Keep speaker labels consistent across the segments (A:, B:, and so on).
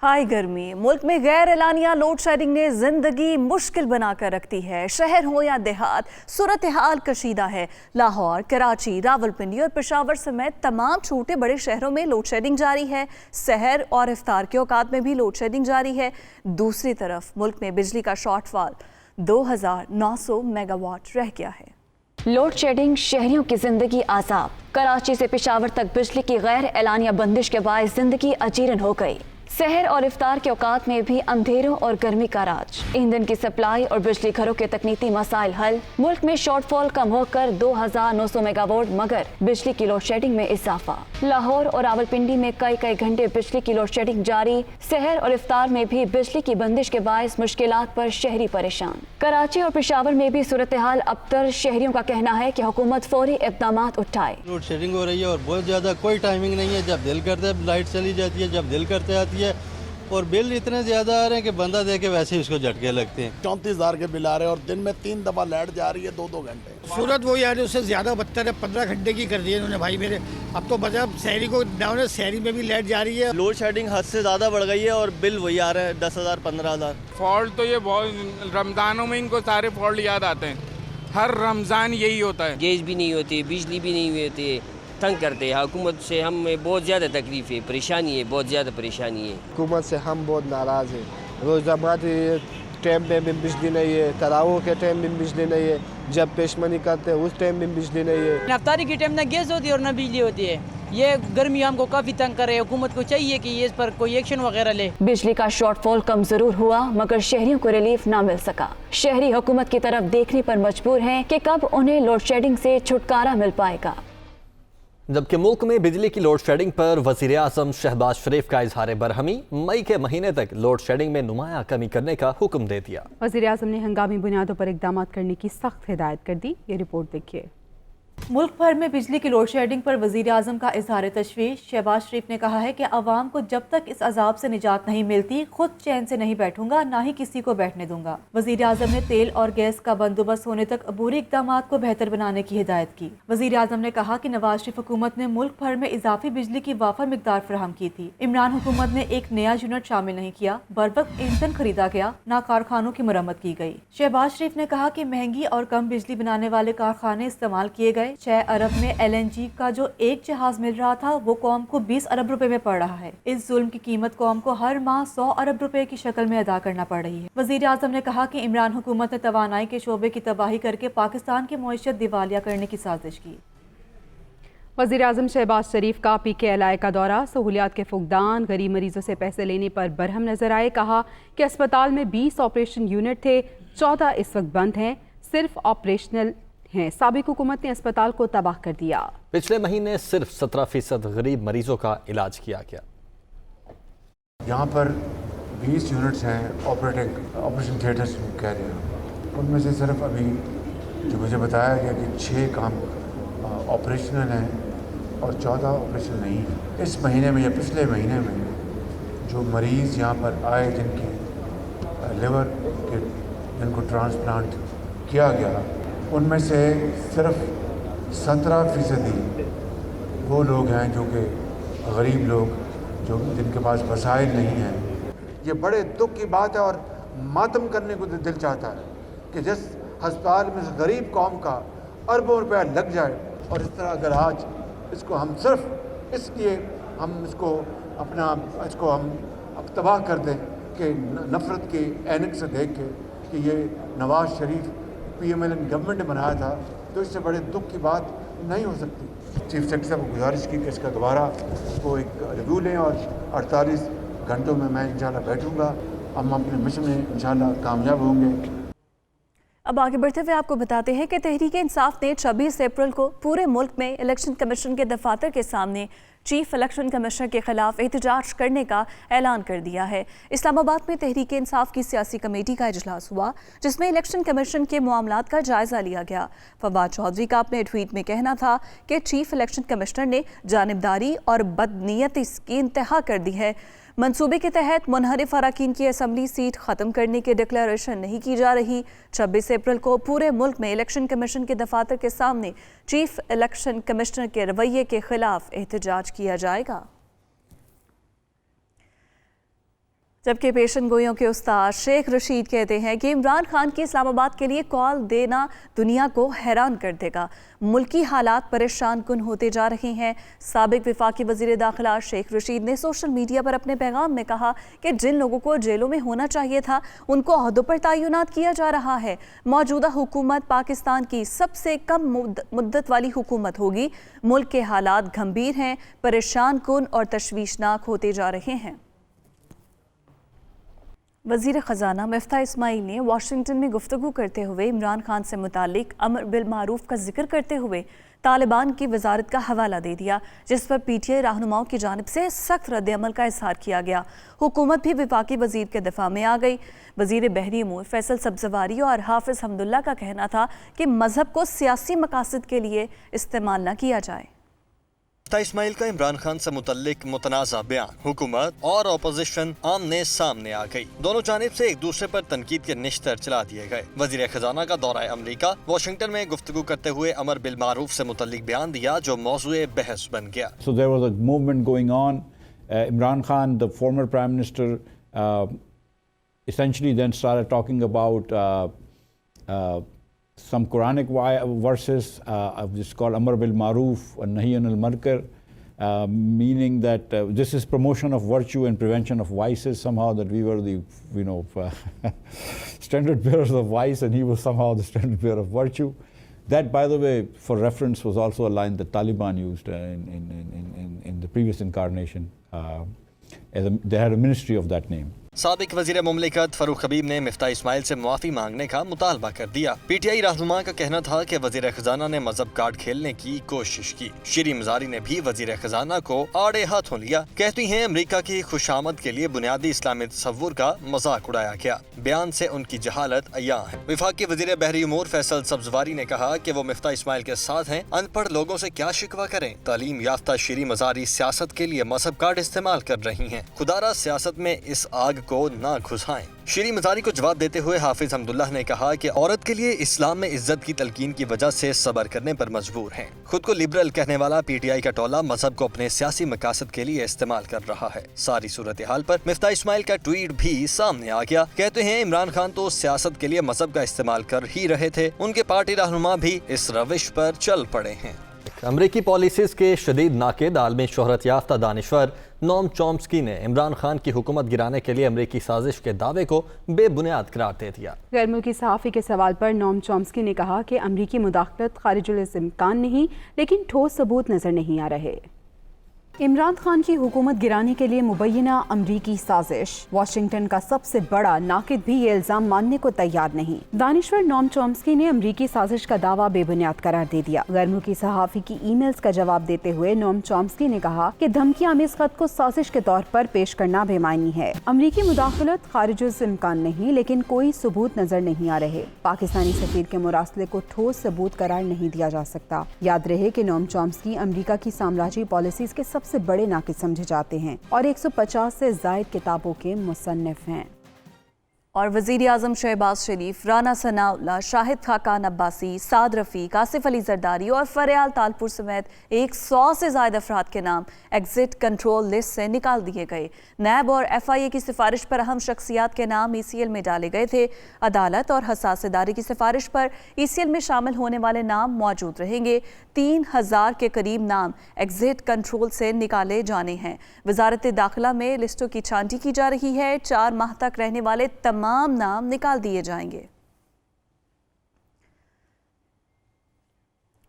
A: High गर्मी मुल्क में गैर एलानिया लोड शेडिंग ने जिंदगी मुश्किल बनाकर रखती है। शहर हो या देहात, सूरत हाल कशीदा है। लाहौर, कराची, रावलपिंडी और पेशावर समेत तमाम छोटे बड़े शहरों में लोड शेडिंग जारी है। सहर और इफ्तार के औकात में भी लोड शेडिंग जारी है। दूसरी तरफ मुल्क में बिजली का शॉर्टफॉल 2900 मेगावाट रह गया है।
B: लोड शेडिंग शहरियों की जिंदगी आजाब। कराची से पेशावर तक बिजली की गैर एलानिया बंदिश के बायस जिंदगी अजीरन हो गई। सहर और इफ्तार के औकात में भी अंधेरों और गर्मी का राज। ईंधन की सप्लाई और बिजली घरों के तकनीकी मसाइल हल। मुल्क में शॉर्टफॉल कम होकर 2900 मेगावाट, मगर बिजली की लोड शेडिंग में इजाफा। लाहौर और रावलपिंडी में कई घंटे बिजली की लोड शेडिंग जारी। सहर और इफ्तार में भी बिजली की बंदिश के बायस मुश्किलात पर शहरी परेशान। कराची और पेशावर में भी सूरत हाल अबतर। शहरियों का कहना है कि हुकूमत फौरी इक़दाम उठाए।
C: लोड शेडिंग हो रही है और बहुत ज़्यादा कोई टाइमिंग नहीं है। जब दिल करता है लाइट चली जाती है, जब दिल करते आती है, और बिल इतने ज़्यादा आ रहे हैं कि बंदा दे के वैसे ही उसको झटके लगते हैं।
D: 34,000 के बिल आ रहे हैं और दिन में 3 दफ़ा लाइट जा रही है 2-2 घंटे।
E: सूरत वो यार उससे ज़्यादा बदतर है। 15 घंटे की कर दी है इन्होंने भाई मेरे। अब तो बचा शहरी को डाउन है, शहरी में भी लाइट जा रही है।
F: लोड शेडिंग हद से ज़्यादा बढ़ गई है और बिल वही आ रहा है 10,000 15,000।
G: फॉल्ट तो ये बहुत, रमज़ानों में इनको सारे फॉल्ट याद आते हैं। हर रमज़ान यही होता है।
H: गैस भी नहीं होती, बिजली भी नहीं होती है। तंग करते हैं हुकूमत से। हमें बहुत ज़्यादा तकलीफ है, परेशानी है, बहुत ज़्यादा परेशानी है।
I: हुकूमत से हम बहुत नाराज़ हैं। रोज़ामाती टाइम में भी बिजली नहीं है, तरावों के टाइम में बिजली नहीं है, जब पेशमनी करते हैं उस टाइम में बिजली नहीं है।
J: इफ्तारी के टाइम ना गैस होती है और ना बिजली होती है। ये गर्मी हमको काफ़ी तंग कर रहे हैं। हुकूमत को चाहिए कि इस पर कोई एक्शन वगैरह ले।
B: बिजली का शॉर्टफॉल कम जरूर हुआ, मगर शहरियों को रिलीफ ना मिल सका। शहरी हुकूमत की तरफ देखने पर मजबूर हैं कि कब उन्हें लोड शेडिंग से छुटकारा मिल पाएगा।
K: जबकि मुल्क में बिजली की लोड शेडिंग पर वज़ीर आज़म शहबाज शरीफ का इजहार बरहमी। मई के महीने तक लोड शेडिंग में नुमाया कमी करने का हुक्म दे दिया।
L: वज़ीर आज़म ने हंगामी बुनियादों पर इक़दाम करने की सख्त हिदायत कर दी। ये रिपोर्ट देखिए।
M: मुल्क भर में बिजली की लोड शेडिंग पर वज़ीर आज़म का इजहार तशवीश। शहबाज शरीफ ने कहा है कि अवाम को जब तक इस अजाब से निजात नहीं मिलती खुद चैन से नहीं बैठूंगा, ना ही किसी को बैठने दूंगा। वज़ीर आज़म ने तेल और गैस का बंदोबस्त होने तक अबूरी इक़दाम को बेहतर बनाने की हिदायत की। वज़ीर आज़म ने कहा कि नवाज शरीफ हुकूमत ने मुल्क भर में इजाफी बिजली की वाफर मिकदार फराहम की थी। इमरान हुकूमत ने एक नया यूनिट शामिल नहीं किया, बर वक्त ईंधन खरीदा गया, ना कारखानों की मरम्मत की गई। शहबाज शरीफ ने कहा कि महंगी और कम बिजली बनाने वाले कारखाने इस्तेमाल किए गए। 6 अरब में LNG का जो एक जहाज मिल रहा था वो कौम को 20 अरब रुपए में पड़ रहा है। इस जुल्म की कीमत कौम को हर माह 100 अरब रुपए की शक्ल में अदा करना पड़ रही है। वज़ीर आज़म ने कहा कि इमरान हुकूमत ने तवानाई के शोबे की तबाही करके पाकिस्तान की मईशत दिवालिया करने की साजिश की।
L: वज़ीर आज़म शहबाज शरीफ का PKLI का दौरा। सहूलियात के फुकदान, गरीब मरीजों से पैसे लेने पर बरहम नजर आए। कहा कि अस्पताल में 20 ऑपरेशन यूनिट थे, 14 इस वक्त बंद हैं, सिर्फ ऑपरेशनल हैं। साबिक हुकूमत ने अस्पताल को तबाह कर दिया।
K: पिछले महीने सिर्फ 17% गरीब मरीजों का इलाज किया गया।
N: यहाँ पर 20 यूनिट्स हैं, ऑपरेशन थिएटर्स कह रहे हैं। उनमें से सिर्फ अभी जो मुझे बताया गया कि 6 काम ऑपरेशनल हैं और 14 ऑपरेशन नहीं है। इस महीने में या पिछले महीने में जो मरीज़ यहाँ पर आए जिनकी लिवर के जिनको ट्रांसप्लांट किया गया, उनमें से सिर्फ 17% वो लोग हैं जो कि गरीब लोग, जो जिनके पास वसाइल नहीं हैं। ये बड़े दुख की बात है और मातम करने को दिल चाहता है कि जिस अस्पताल में गरीब कौम का अरबों रुपया लग जाए, और इस तरह अगर आज इसको हम सिर्फ इसलिए हम इसको हम अब तबाह कर दें कि नफ़रत के ऐनक से देख के कि ये नवाज शरीफ PMLN गवर्नमेंट ने बनाया था, तो इससे बड़े दुख की बात नहीं हो सकती। चीफ सेक्रेटरी साहब को गुजारिश की कि इसका दोबारा वो एक रिव्यू लें और 48 घंटों में मैं इंशाल्लाह बैठूंगा। हम अपने मिशन में इंशाल्लाह कामयाब होंगे।
A: अब आगे बढ़ते हुए आपको बताते हैं कि तहरीक इंसाफ ने 26 अप्रैल को पूरे मुल्क में इलेक्शन कमीशन के दफातर के सामने चीफ इलेक्शन कमिश्नर के खिलाफ एहतजाज करने का ऐलान कर दिया है। इस्लामाबाद में तहरीक इंसाफ की सियासी कमेटी का इजलास हुआ, जिसमें इलेक्शन कमीशन के मामलात का जायजा लिया गया। फवाद चौधरी का अपने ट्वीट में कहना था कि चीफ इलेक्शन कमिश्नर ने जानिबदारी और बदनीयती की इंतहा कर दी है। मंसूबे के तहत मुनहरिफ अराकीन की असम्बली सीट ख़त्म करने की डिक्लेरेशन नहीं की जा रही। 26 अप्रैल को पूरे मुल्क में इलेक्शन कमीशन के दफातर के सामने चीफ इलेक्शन कमिश्नर के रवैये के खिलाफ एहतजाज किया जाएगा। जबकि पेशन गोइयों के उस्ताद शेख रशीद कहते हैं कि इमरान खान की इस्लामाबाद के लिए कॉल देना दुनिया को हैरान कर देगा। मुल्की हालात परेशान कुन होते जा रहे हैं। साबिक वफाकी वज़ीर दाखिला शेख रशीद ने सोशल मीडिया पर अपने पैगाम में कहा कि जिन लोगों को जेलों में होना चाहिए था उनको ओहदों पर तयनात किया जा रहा है। मौजूदा हुकूमत पाकिस्तान की सबसे कम मुद्दत वाली हुकूमत होगी। मुल्क के हालात गंभीर हैं, परेशान कुन और तशवीशनाक होते जा रहे हैं। वज़ीर ख़जाना मिफ्ता इस्माइल ने वाशिंगटन में गुफ्तगू करते हुए इमरान खान से मुतालिक अमर बिल मारूफ का जिक्र करते हुए तालिबान की वजारत का हवाला दे दिया, जिस पर पीटीआई रहनुमाओं की जानिब से सख्त रद्द अमल का इजहार किया गया। हुकूमत भी वफाकी वज़ीर के दिफा में आ गई। वज़ीर बहरी अमूर फैसल सब्ज़वारी और हाफिज़ हमदुल्ला का कहना था कि मजहब को सियासी मकासद के लिए इस्तेमाल न किया जाए।
K: मिफ्ता इस्माइल का इमरान खान से मुतल्लिक मुतनाज़ा बयान, हुकूमत और अपोजिशन आमने सामने आ गई। दोनों जानिब से एक दूसरे पर तनकीद के निश्तर चला दिए गए। वज़ीर खजाना का दौरा अमरीका, वाशिंगटन में गुफ्तगू करते हुए अमर बिल मारूफ से मुतल्लिक बयान दिया जो मौज़ूए बहस बन गया।
N: So there was a movement going on. Imran Khan, the former Prime Minister, essentially then started talking about some Quranic verses, it's called Amar bil Maroof and Nahi anil Munkar, meaning that this is promotion of virtue and prevention of vices. Somehow that we were the, standard bearers of vice, and he was somehow the standard bearer of virtue. That, by the way, for reference, was also a line that Taliban used in the previous incarnation. They had a ministry of that name.
K: साबिक वज़ीर मुमलिकत फरूख हबीब ने मिफ्ता इस्माइल से मुआफ़ी मांगने का मुतालबा कर दिया। PTI रहनुमा का कहना था कि वज़ीर खजाना ने मजहब कार्ड खेलने की कोशिश की। शीरी मज़ारी ने भी वज़ीर खजाना को आड़े हाथों लिया। कहती हैं अमरीका की खुशामद के लिए बुनियादी इस्लामी तसव्वुर का मजाक उड़ाया गया। बयान से उनकी जहालत अय्यां है। वफाकी वज़ीर बहरी उमूर फैसल सब्ज़वारी ने कहा कि वो मिफ्ता इस्माइल के साथ हैं। अनपढ़ लोगों से क्या शिकवा करें। तालीम याफ्ता शीरी मज़ारी सियासत के लिए मजहब कार्ड इस्तेमाल कर रही हैं। खुदारा सियासत में इस आग को ना घुसाएं। शीरी मज़ारी को जवाब देते हुए हाफिज हमदुल्ला ने कहा कि औरत के लिए इस्लाम में इज्जत की तलकीन की वजह से सब्र करने पर मजबूर हैं। खुद को लिबरल कहने वाला पीटीआई का टोला मजहब को अपने सियासी मकासद के लिए इस्तेमाल कर रहा है। सारी सूरत हाल पर मिफ्ता इस्माइल का ट्वीट भी सामने आ गया। कहते हैं इमरान खान तो सियासत के लिए मजहब का इस्तेमाल कर ही रहे थे, उनके पार्टी रहनुमा भी इस रविश पर चल पड़े हैं। अमरीकी पॉलिसीज के शदीद नाक़िद आलमी शोहरत याफ्ता दानिश्वर नोम चॉम्स्की ने इमरान खान की हुकूमत गिराने के लिए अमरीकी साजिश के दावे को बेबुनियाद करार दे दिया।
L: गैर मुल्की सहाफ़ी के सवाल पर नोम चॉम्स्की ने कहा कि अमरीकी मुदाखलत खारिजुल इम्कान नहीं, लेकिन ठोस सबूत नजर नहीं आ रहे। इमरान खान की हुकूमत गिराने के लिए मुबैना अमरीकी साजिश। वाशिंगटन का सबसे बड़ा नाकिद भी ये इल्ज़ाम मानने को तैयार नहीं। दानिश्वर नोम चॉम्स्की ने अमरीकी साजिश का दावा बेबुनियाद करार दे दिया। गैर मुल्की सहाफ़ी की ईमेल्स का जवाब देते हुए नोम चॉम्स्की ने कहा कि धमकियां इस खत को साजिश के तौर पर पेश करना बेमानी है। अमरीकी मुदाखलत खारिजुल इम्कान नहीं, लेकिन कोई सबूत नजर नहीं आ रहे। पाकिस्तानी सफीर के मुरासले को ठोस सबूत करार नहीं दिया जा सकता। याद रहे कि नोम चॉम्स्की अमरीका की साम्राज्यी पॉलिसीज के सबसे बड़े नाक़िद समझे जाते हैं और 150 से ज़ायद किताबों के मुसन्निफ हैं।
A: और वज़ीर आज़म शहबाज शरीफ, राना सनाउल्लाह, शाहिद खाकान अब्बासी, साद रफ़ीक, आसिफ अली जरदारी और फरियाल तालपुर समेत 100 से ज़ायद अफराद के नाम एग्जिट कंट्रोल लिस्ट से निकाल दिए गए। नैब और FIA की सिफारिश पर अहम शख्सियात के नाम ECL में डाले गए थे। अदालत और हसास इदारे की सिफारिश पर ECL में शामिल होने वाले नाम मौजूद रहेंगे। 3000 के करीब नाम एग्जिट कंट्रोल से निकाले जाने हैं। वजारत दाखिला में लिस्टों की छांटी की जा रही है। 4 माह तक रहने वाले तमाम नाम निकाल दिए जाएंगे।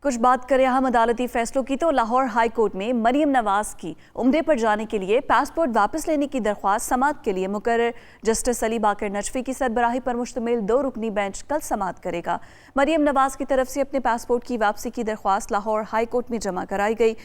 A: कुछ बात करें अहम अदालती फैसलों की तो लाहौर हाई कोर्ट में मरियम नवाज की उम्रे पर जाने के लिए पासपोर्ट वापस लेने की दरख्वास्त समाअत के लिए मुकर्रर। जस्टिस अली बाकर नजफी की सरबराही पर मुश्तमिल 2 रुकनी बेंच कल समाअत करेगा। मरियम नवाज की तरफ से अपने पासपोर्ट की वापसी की दरख्वास्त लाहौर हाई कोर्ट में जमा कराई गई,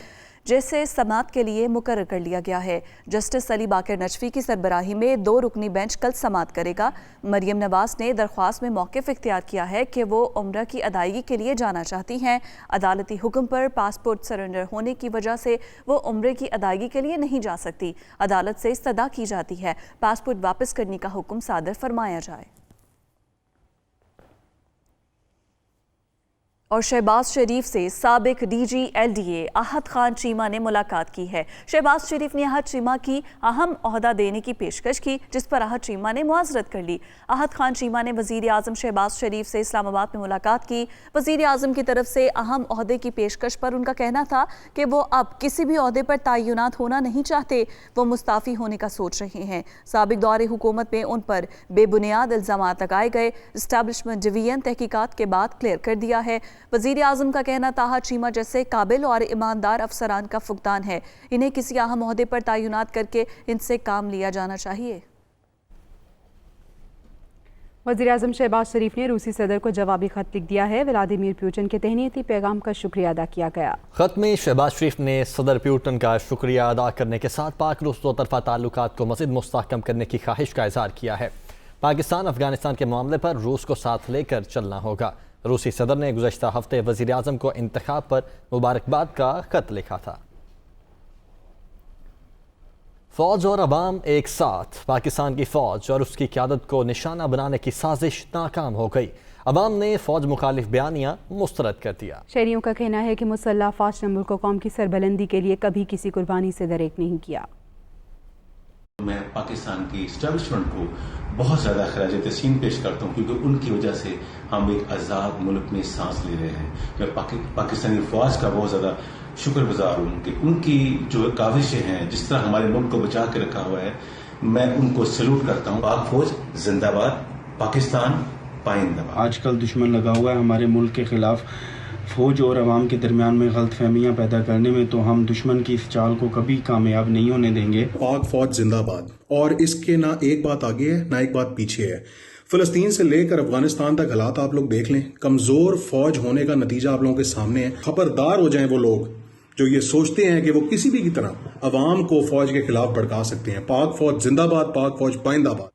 A: जैसे समाअत के लिए मुकर्रर कर लिया गया है। जस्टिस अली बाकर नजफी की सरबराही में 2 रुकनी बेंच कल समाअत करेगा। मरियम नवाज ने दरख्वास्त में मौक़िफ़ इख्तियार किया है कि वो उम्रा की अदायगी के लिए जाना चाहती हैं। अदालती हुक्म पर पासपोर्ट सरेंडर होने की वजह से वो उम्रे की अदायगी के लिए नहीं जा सकती। अदालत से इस्तदा की जाती है पासपोर्ट वापस करने का हुक्म सादर फरमाया जाए। اور शहबाज शरीफ से साबिक DG LDA आहत खान चीमा ने मुलाकात की है। शहबाज शरीफ ने आहत चीमा की अहम ओहदा देने की पेशकश की, जिस पर आहत चीमा ने मुआजरत कर ली। आहत खान चीमा ने वज़ीर आज़म शहबाज शरीफ से इस्लामाबाद में मुलाकात की। वज़ीर आज़म की तरफ से अहम ओहदे की पेशकश पर उनका कहना था कि वो अब किसी भी ओहदे पर तयनात होना नहीं चाहते, वो मुस्ताफ़ी होने का सोच रहे हैं। साबिक दौरे हुकूमत में उन पर बेबुनियाद इल्ज़ामात लगाए गए। इस्टेब्लिशमेंट डिवीजन तहकीकात के बाद क्लियर कर दिया है। वज़ीर आज़म का कहना था चीमा जैसे काबिल और ईमानदार अफसरान का फुकदान है, इन्हें किसी अहम ओहदे पर तयनात करके इनसे काम लिया जाना चाहिए।
L: वज़ीर आज़म शहबाज शरीफ ने रूसी सदर को जवाबी खत लिख दिया है। व्लादिमीर पुतिन के तहनीती पैगाम का शुक्रिया अदा किया गया।
K: खत में शहबाज शरीफ ने सदर पुतिन का शुक्रिया अदा करने के साथ पाक रूस दो तरफा ताल्लुकात को मज़ीद मुस्तहकम करने की ख्वाहिश का इज़हार किया है। पाकिस्तान अफगानिस्तान के मामले पर रूस को साथ लेकर चलना होगा। रूसी सदर ने गुज़श्ता हफ्ते वज़ीर आज़म को इंतखाब पर मुबारकबाद का खत लिखा था। फौज और अवाम एक साथ। पाकिस्तान की फौज और उसकी क़यादत को निशाना बनाने की साजिश नाकाम हो गई। अवाम ने फौज मुखालिफ बयानिया मुस्तरद कर दिया।
L: शहरियों का कहना है कि मुसल्लह फ़ौज ने मुल्क कौम की सरबलंदी के लिए कभी किसी कुर्बानी से दरेक नहीं किया।
O: मैं पाकिस्तान की इस्टेब्लिशमेंट को बहुत ज़्यादा खराज तहसीन पेश करता हूँ, क्योंकि उनकी वजह से हम एक आज़ाद मुल्क में सांस ले रहे हैं। मैं पाकिस्तानी फ़ौज का बहुत ज़्यादा शुक्रगुजार हूँ कि उनकी जो काविशें हैं, जिस तरह हमारे मुल्क को बचा के रखा हुआ है, मैं उनको सैल्यूट करता हूँ। पाक फौज जिंदाबाद, पाकिस्तान पाइंदाबाद।
P: आजकल दुश्मन लगा हुआ है हमारे मुल्क के खिलाफ। फौज और अवाम के दरमियान में गलत फहमियाँ पैदा करने में, तो हम दुश्मन की इस चाल को कभी कामयाब नहीं होने देंगे।
Q: पाक फौज जिंदाबाद। और इसके ना एक बात आगे है ना एक बात पीछे है। फ़लस्तीन से लेकर अफगानिस्तान तक हालात आप लोग देख लें। कमज़ोर फौज होने का नतीजा आप लोगों के सामने है। खबरदार हो जाएं वो लोग जो ये सोचते हैं कि वो किसी भी की तरह अवाम को फौज के खिलाफ भड़का सकते हैं। पाक फौज जिंदाबाद, पाक फौज पाइंदाबाद।